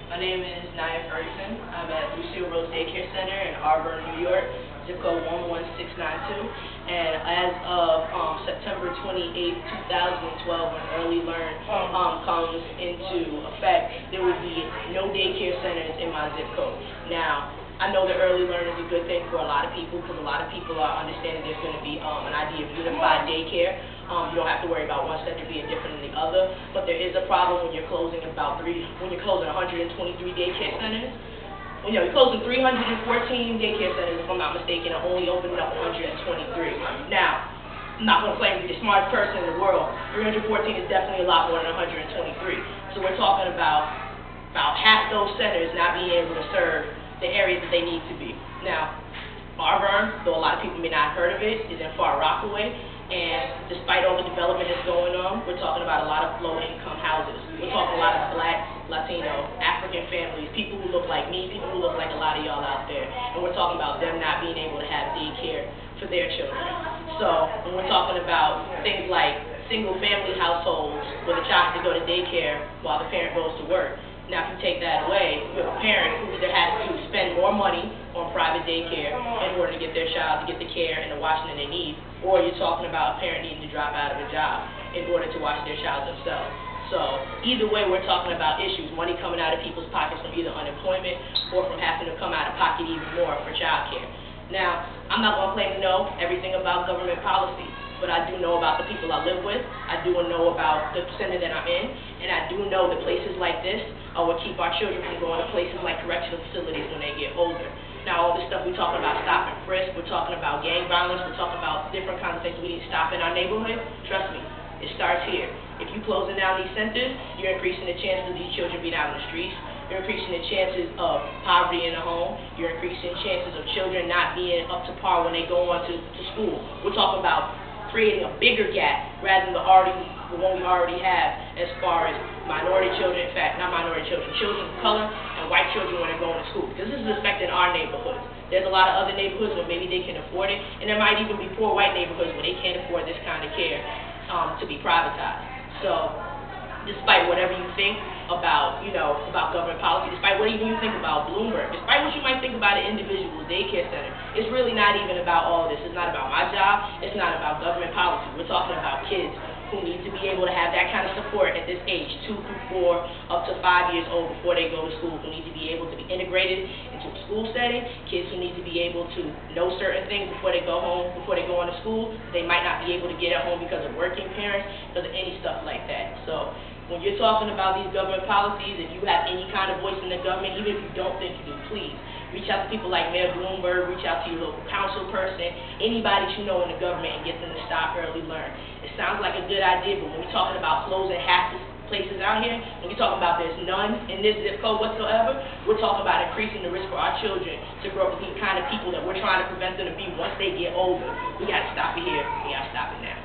My name is Nia Ferguson. I'm at Lucille Daycare Center in Auburn, New York, zip code 11692. And as of September 28, 2012, when Early Learn comes into effect, there will be no daycare centers in my zip code. Now, I know that Early Learn is a good thing for a lot of people because a lot of people are understanding there's going to be an idea of unified daycare. You don't have to worry about one center being different than the other, but there is a problem when you're closing 123 daycare centers. You're closing 314 daycare centers, if I'm not mistaken, and only opening up 123. Now, I'm not going to claim to be the smartest person in the world. 314 is definitely a lot more than 123. So we're talking about half those centers not being able to serve the areas that they need to be. Now, Auburn, though a lot of people may not have heard of it, is in far Roackway. And despite all the development that's going on, we're talking about a lot of low-income houses. We're talking a lot of Black, Latino, African families, people who look like me, people who look like a lot of y'all out there. And we're talking about them not being able to have daycare for their children. So when we're talking about things like single-family households where the child has to go to daycare while the parent goes to work, now, if you take that away, you have a parent who either has to spend more money on private daycare in order to get their child to get the care and the washing that they need, or you're talking about a parent needing to drop out of a job in order to watch their child themselves. So either way, we're talking about issues, money coming out of people's pockets from either unemployment or from having to come out of pocket even more for child care. Now, I'm not going to claim to know everything about government policy, but I do know about the people I live with. I do know about the center that I'm in, and I do know that places like this will keep our children from going to places like correctional facilities when they get older. Now, all this stuff we're talking about stop and frisk, we're talking about gang violence, we're talking about different kinds of things we need to stop in our neighborhood. Trust me, it starts here. If you're closing down these centers, you're increasing the chances of these children being out in the streets. You're increasing the chances of poverty in the home. You're increasing chances of children not being up to par when they go on to school. We're talking about creating a bigger gap rather than the one we already have as far as minority children, in fact, not minority children, children of color and white children when they're going to school. Because this is affecting our neighborhoods. There's a lot of other neighborhoods where maybe they can afford it, and there might even be poor white neighborhoods where they can't afford this kind of care to be privatized. So, despite whatever you think about, about government policy, despite what even you think about Bloomberg, despite what you might think about an individual daycare center, it's really not even about all this. It's not about my job. It's not about government policy. We're talking about kids who need to be able to have that kind of support at this age, 2 through 4, up to 5 years old before they go to school, who need to be able to be integrated into a school setting, kids who need to be able to know certain things before they go home, before they go into school, they might not be able to get at home because of working parents, because of any stuff like that. So when you're talking about these government policies, if you have any kind of voice in the government, even if you don't think you do, please reach out to people like Mayor Bloomberg, reach out to your local council person, anybody that you know in the government, and get them to stop Early Learn. It sounds like a good idea, but when we're talking about closing half the places out here, when you're talking about there's none in this zip code whatsoever, we're talking about increasing the risk for our children to grow up to be the kind of people that we're trying to prevent them to be once they get older. We got to stop it here. We got to stop it now.